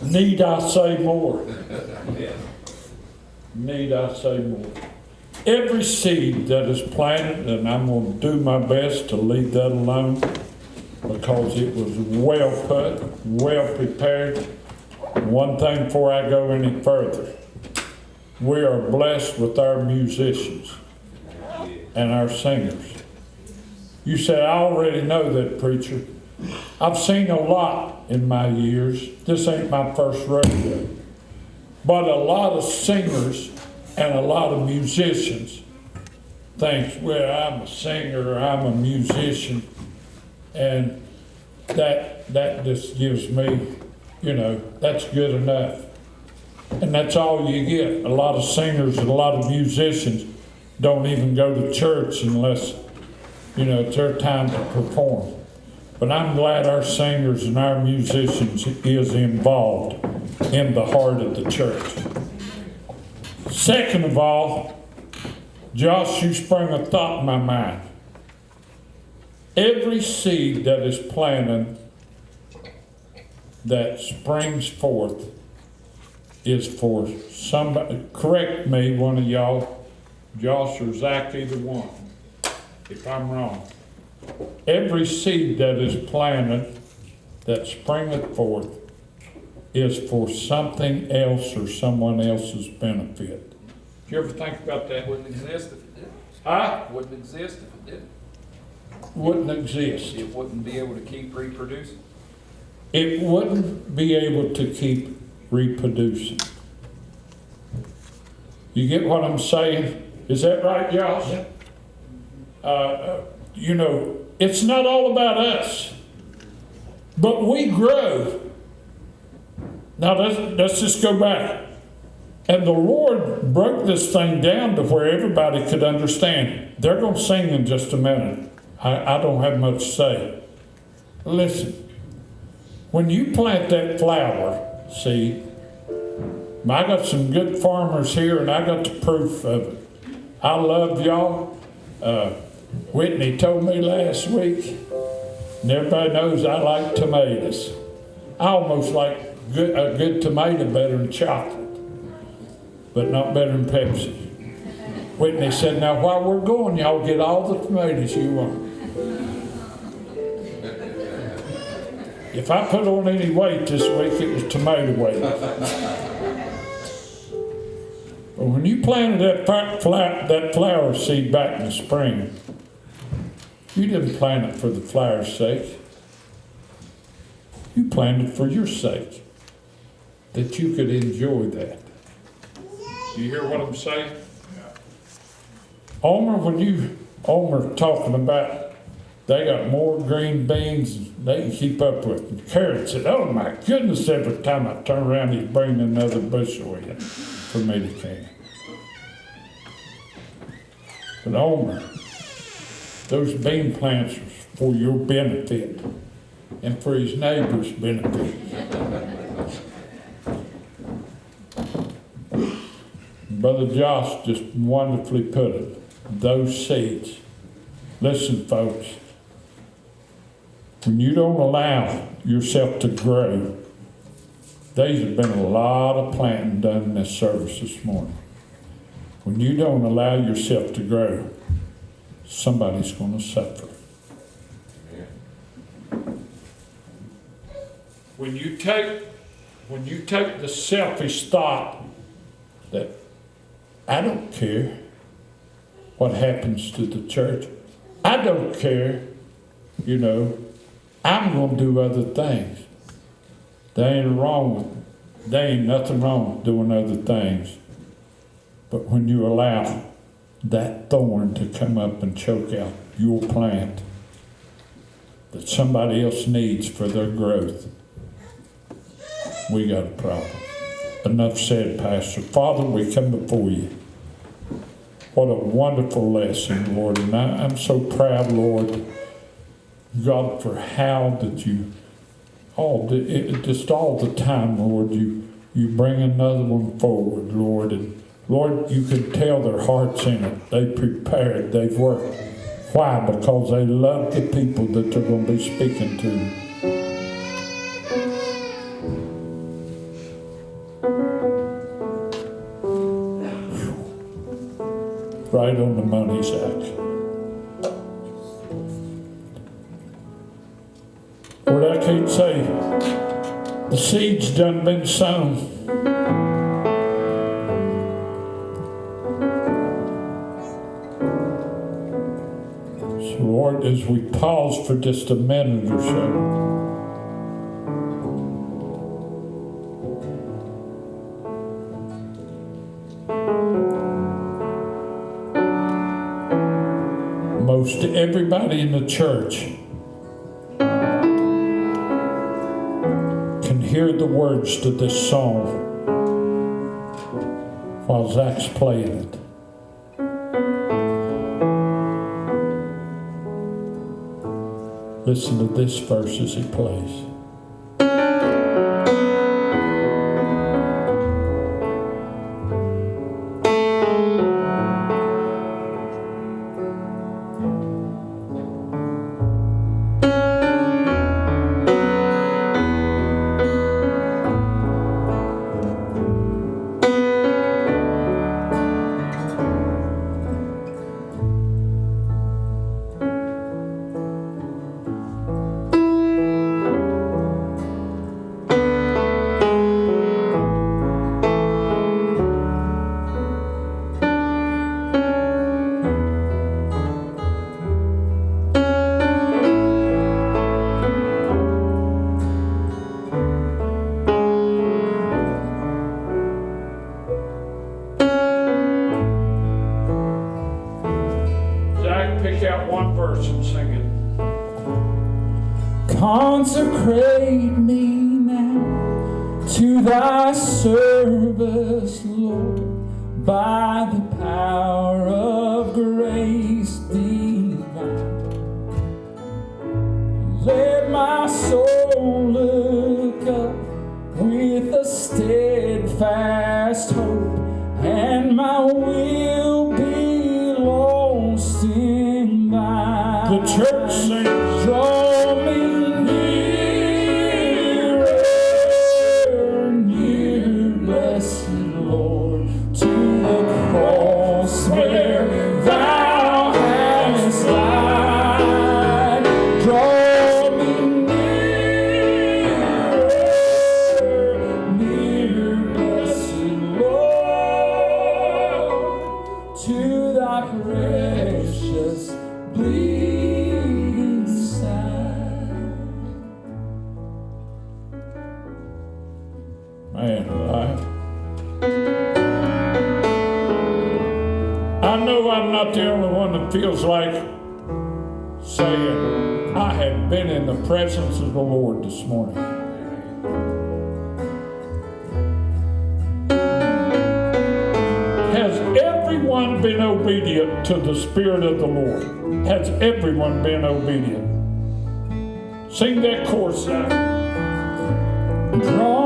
Need I say more? Need I say more? Every seed that is planted, and I'm going to do my best to leave that alone because it was well put, well prepared. One thing before I go any further, we are blessed with our musicians and our singers. You say, I already know that, preacher. I've seen a lot in my years. This ain't my first rodeo. But a lot of singers and a lot of musicians think, well, I'm a singer, I'm a musician, and that just gives me, that's good enough. And that's all you get. A lot of singers and a lot of musicians don't even go to church unless, it's their time to perform. But I'm glad our singers and our musicians is involved in the heart of the church. Second of all, Josh, you sprung a thought in my mind. Every seed that is planted that springs forth is for somebody. Correct me, one of y'all, Josh or Zach, either one, if I'm wrong. Every seed that is planted that springeth forth is for something else or someone else's benefit. Did you ever think about that? Wouldn't exist if it didn't. Huh? Wouldn't exist if it didn't. Wouldn't exist. It wouldn't be able to keep reproducing. It wouldn't be able to keep reproducing. You get what I'm saying? Is that right, Josh? It's not all about us, but we grow. Now let's just go back. And the Lord broke this thing down to where everybody could understand. They're going to sing in just a minute. I don't have much to say. Listen, when you plant that flower seed, I got some good farmers here and I got the proof of it. I love y'all. Whitney told me last week, and everybody knows I like tomatoes. I almost like a good tomato better than chocolate, but not better than Pepsi. Whitney said, now while we're going, y'all get all the tomatoes you want. If I put on any weight this week, it was tomato weight. But when you planted that flower seed back in the spring, you didn't plant it for the flower's sake. You planted it for your sake, that you could enjoy that. You hear what I'm saying? Omer talking about they got more green beans than they can keep up with. And Carrot said, oh my goodness, every time I turn around, he's bringing another bushel in for me to can. But Omer, those bean plants are for your benefit and for his neighbor's benefit. Brother Josh just wonderfully put it. Those seeds. Listen, folks. When you don't allow yourself to grow, there's been a lot of planting done in this service this morning. When you don't allow yourself to grow, somebody's going to suffer. When you take the selfish thought that I don't care what happens to the church, I don't care, I'm going to do other things. There ain't nothing wrong with doing other things. But when you allow that thorn to come up and choke out your plant that somebody else needs for their growth, we got a problem. Enough said, Pastor. Father, we come before you. What a wonderful lesson, Lord. And I'm so proud, Lord, God, for how that you, just all the time, Lord, you bring another one forward, Lord. And Lord, you can tell their hearts in it. They prepared, they've worked. Why? Because they love the people that they're going to be speaking to. right on the money, Zach. Lord, I can't say the seed's done been sown. So Lord, as we pause for just a minute or so, most everybody in the church can hear the words to this song while Zach's playing it. Listen to this verse as he plays. Pick out one verse and sing it. Consecrate me now to thy service, Lord, by the power of grace divine. Let my soul look up with a steadfast hope, and my will be lost in thy. The church sings. Draw me nearer, near, blessed Lord, to the cross where thou hast died. Draw me nearer, near, blessed Lord, to thy precious bleeding side. Man alive. I know I'm not the only one that feels like saying, I have been in the presence of the Lord this morning. Has everyone been obedient to the Spirit of the Lord? Has everyone been obedient? Sing that chorus out. Draw